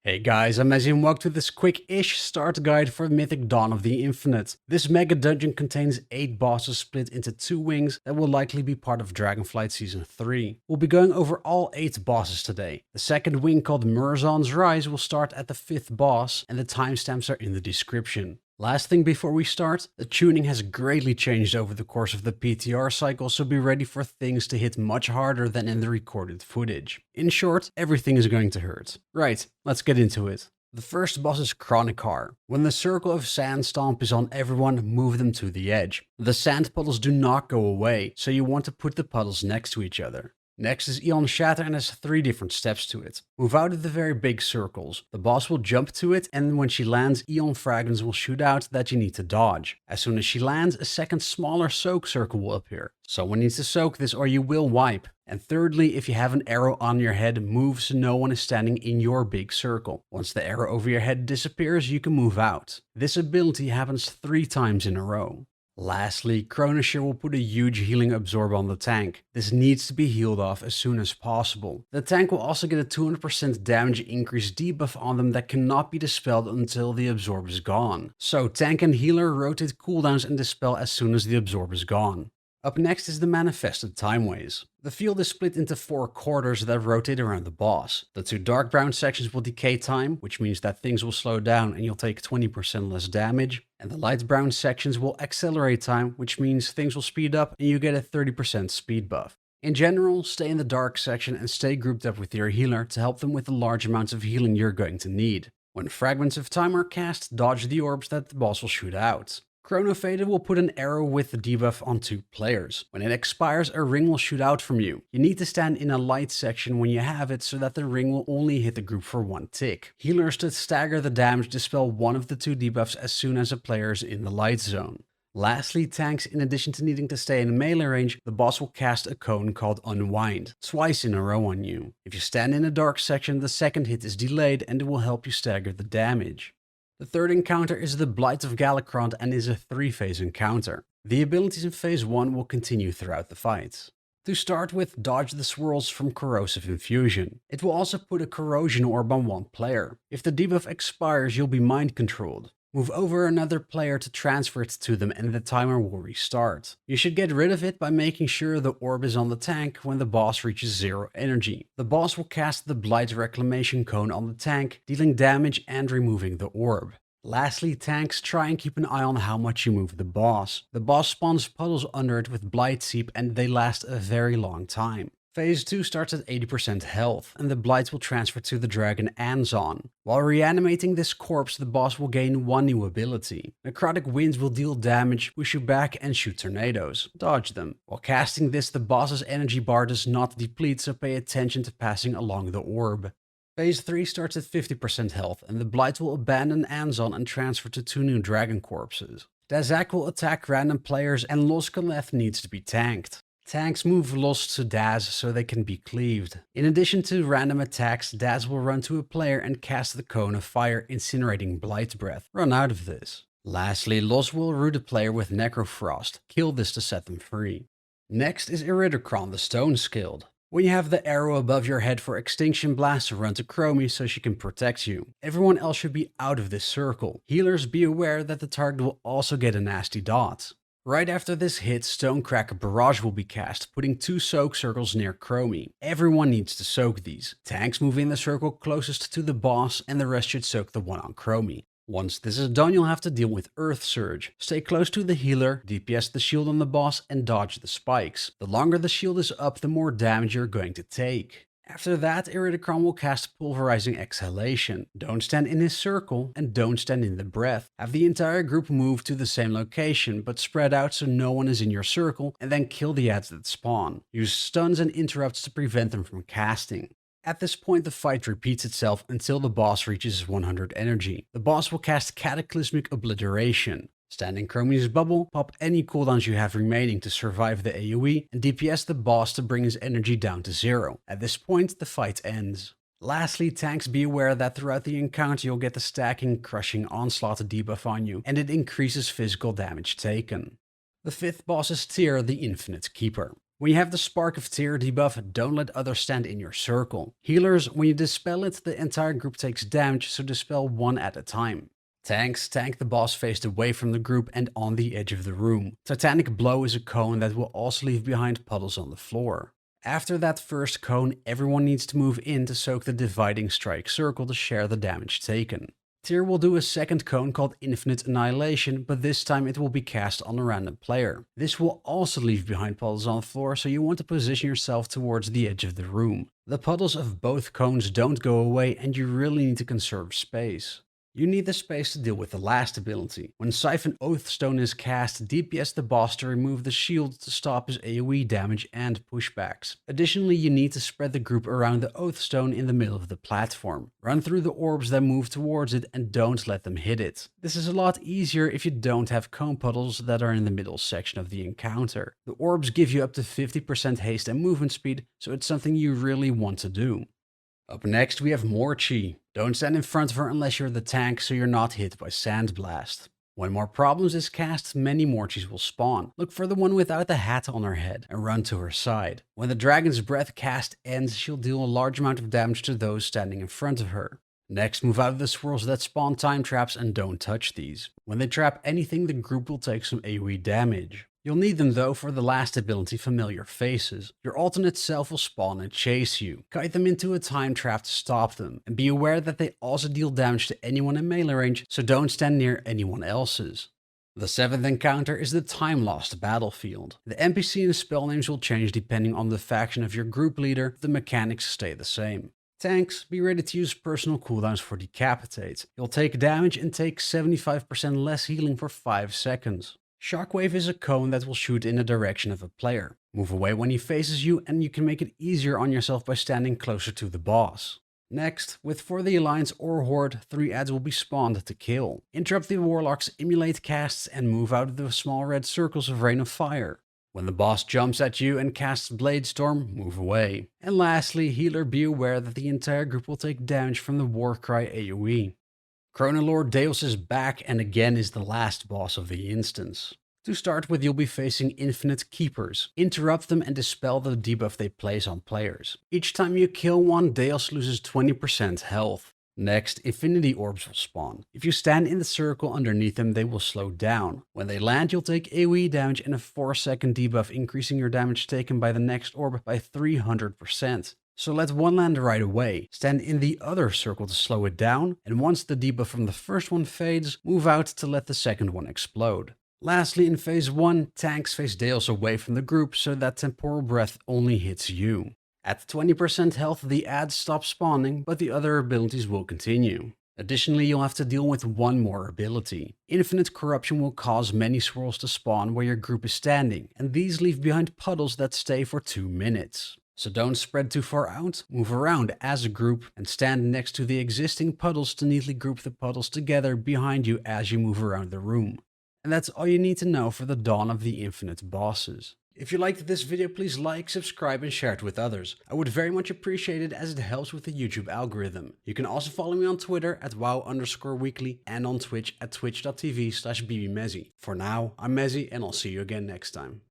Hey guys, I'm Ezzy and welcome to this quick-ish start guide for Mythic Dawn of the Infinite. This mega dungeon contains 8 bosses split into 2 wings that will likely be part of Dragonflight Season 3. We'll be going over all 8 bosses today. The second wing, called Murozond's Rise, will start at the 5th boss, and the timestamps are in the description. Last thing before we start, the tuning has greatly changed over the course of the PTR cycle, so be ready for things to hit much harder than in the recorded footage. In short, everything is going to hurt. Right, let's get into it. The first boss is Chronikar. When the circle of sand stomp is on everyone, move them to the edge. The sand puddles do not go away, so you want to put the puddles next to each other. Next is Aeon Shatter and has 3 different steps to it. Move out of the very big circles. The boss will jump to it, and when she lands, Aeon fragments will shoot out that you need to dodge. As soon as she lands, a second smaller soak circle will appear. Someone needs to soak this or you will wipe. And thirdly, if you have an arrow on your head, move so no one is standing in your big circle. Once the arrow over your head disappears, you can move out. This ability happens 3 times in a row. Lastly, Chronikar will put a huge healing absorb on the tank. This needs to be healed off as soon as possible. The tank will also get a 200% damage increase debuff on them that cannot be dispelled until the absorb is gone. So tank and healer rotate cooldowns and dispel as soon as the absorb is gone. Up next is the manifested Timeways. The field is split into 4 quarters that rotate around the boss. The 2 dark brown sections will decay time, which means that things will slow down and you'll take 20% less damage. And the light brown sections will accelerate time, which means things will speed up and you get a 30% speed buff. In general, stay in the dark section and stay grouped up with your healer to help them with the large amounts of healing you're going to need. When fragments of time are cast, dodge the orbs that the boss will shoot out. Chrono-Faded will put an arrow with the debuff on 2 players. When it expires, a ring will shoot out from you. You need to stand in a light section when you have it so that the ring will only hit the group for 1 tick. Healers to stagger the damage dispel one of the 2 debuffs as soon as a player is in the light zone. Lastly, tanks, in addition to needing to stay in melee range, the boss will cast a cone called Unwind, twice in a row on you. If you stand in a dark section, the second hit is delayed and it will help you stagger the damage. The third encounter is the Blight of Galakrond and is a 3-phase encounter. The abilities in phase 1 will continue throughout the fight. To start with, dodge the swirls from Corrosive Infusion. It will also put a corrosion orb on 1 player. If the debuff expires, you'll be mind controlled. Move over another player to transfer it to them and the timer will restart. You should get rid of it by making sure the orb is on the tank when the boss reaches 0 energy. The boss will cast the Blight Reclamation Cone on the tank, dealing damage and removing the orb. Lastly, tanks, try and keep an eye on how much you move the boss. The boss spawns puddles under it with Blight Seep and they last a very long time. Phase 2 starts at 80% health, and the Blight will transfer to the dragon Anzon. While reanimating this corpse, the boss will gain 1 new ability. Necrotic Winds will deal damage, push you back, and shoot tornadoes. Dodge them. While casting this, the boss's energy bar does not deplete, so pay attention to passing along the orb. Phase 3 starts at 50% health, and the Blight will abandon Anzon and transfer to 2 new dragon corpses. Dazak will attack random players, and Loskaleth needs to be tanked. Tanks move Los to Daz so they can be cleaved. In addition to random attacks, Daz will run to a player and cast the Cone of Fire, incinerating Blight Breath. Run out of this. Lastly, Los will root a player with Necrofrost. Kill this to set them free. Next is Iridikron the Stonescaled. When you have the arrow above your head for Extinction Blast, run to Chromie so she can protect you. Everyone else should be out of this circle. Healers, be aware that the target will also get a nasty dot. Right after this hit, Stonecracker Barrage will be cast, putting 2 soak circles near Chromie. Everyone needs to soak these. Tanks move in the circle closest to the boss, and the rest should soak the one on Chromie. Once this is done, you'll have to deal with Earth Surge. Stay close to the healer, DPS the shield on the boss, and dodge the spikes. The longer the shield is up, the more damage you're going to take. After that, Iridikron will cast Pulverizing Exhalation. Don't stand in his circle, and don't stand in the breath. Have the entire group move to the same location, but spread out so no one is in your circle, and then kill the ads that spawn. Use stuns and interrupts to prevent them from casting. At this point, the fight repeats itself until the boss reaches 100 energy. The boss will cast Cataclysmic Obliteration. Stand in Chromie's bubble, pop any cooldowns you have remaining to survive the AoE, and DPS the boss to bring his energy down to 0. At this point, the fight ends. Lastly, tanks, be aware that throughout the encounter you'll get the Stacking Crushing Onslaught debuff on you, and it increases physical damage taken. The 5th boss is Tyr the Infinite Keeper. When you have the Spark of Tear debuff, don't let others stand in your circle. Healers, when you dispel it, the entire group takes damage, so dispel one at a time. Tanks tank the boss faced away from the group and on the edge of the room. Titanic Blow is a cone that will also leave behind puddles on the floor. After that first cone, everyone needs to move in to soak the dividing strike circle to share the damage taken. Tyr will do a second cone called Infinite Annihilation, but this time it will be cast on a random player. This will also leave behind puddles on the floor, so you want to position yourself towards the edge of the room. The puddles of both cones don't go away and you really need to conserve space. You need the space to deal with the last ability. When Siphon Oathstone is cast, DPS the boss to remove the shield to stop his AoE damage and pushbacks. Additionally, you need to spread the group around the Oathstone in the middle of the platform. Run through the orbs that move towards it and don't let them hit it. This is a lot easier if you don't have cone puddles that are in the middle section of the encounter. The orbs give you up to 50% haste and movement speed, so it's something you really want to do. Up next we have Morchie. Don't stand in front of her unless you're the tank so you're not hit by Sandblast. When More Problems is cast, many Morchies will spawn. Look for the one without the hat on her head and run to her side. When the Dragon's Breath cast ends, she'll deal a large amount of damage to those standing in front of her. Next, move out of the swirls that spawn time traps and don't touch these. When they trap anything, the group will take some AoE damage. You'll need them though for the last ability, Familiar Faces. Your alternate self will spawn and chase you. Kite them into a time trap to stop them, and be aware that they also deal damage to anyone in melee range, so don't stand near anyone else's. The 7th encounter is the Time Lost Battlefield. The NPC and spell names will change depending on the faction of your group leader, the mechanics stay the same. Tanks, be ready to use personal cooldowns for Decapitate. You'll take damage and take 75% less healing for 5 seconds. Shockwave is a cone that will shoot in the direction of a player. Move away when he faces you, and you can make it easier on yourself by standing closer to the boss. Next, with For the Alliance or Horde, 3 adds will be spawned to kill. Interrupt the Warlock's Emulate casts and move out of the small red circles of Rain of Fire. When the boss jumps at you and casts Blade Storm, move away. And lastly, Healer, be aware that the entire group will take damage from the Warcry AoE. Chrono-Lord Deios is back and again is the last boss of the instance. To start with, you'll be facing Infinite Keepers. Interrupt them and dispel the debuff they place on players. Each time you kill one, Deios loses 20% health. Next, Infinity Orbs will spawn. If you stand in the circle underneath them, they will slow down. When they land, you'll take AoE damage and a 4-second debuff, increasing your damage taken by the next orb by 300%. So let one land right away, stand in the other circle to slow it down, and once the debuff from the first one fades, move out to let the second one explode. Lastly, in phase 1, tanks face Deios away from the group so that Temporal Breath only hits you. At 20% health, the adds stop spawning, but the other abilities will continue. Additionally, you'll have to deal with one more ability. Infinite Corruption will cause many swirls to spawn where your group is standing, and these leave behind puddles that stay for 2 minutes. So don't spread too far out, move around as a group, and stand next to the existing puddles to neatly group the puddles together behind you as you move around the room. And that's all you need to know for the Dawn of the Infinite bosses. If you liked this video, please like, subscribe, and share it with others. I would very much appreciate it as it helps with the YouTube algorithm. You can also follow me on Twitter at wow_weekly and on Twitch at twitch.tv/bbmezzy. For now, I'm Mezzy and I'll see you again next time.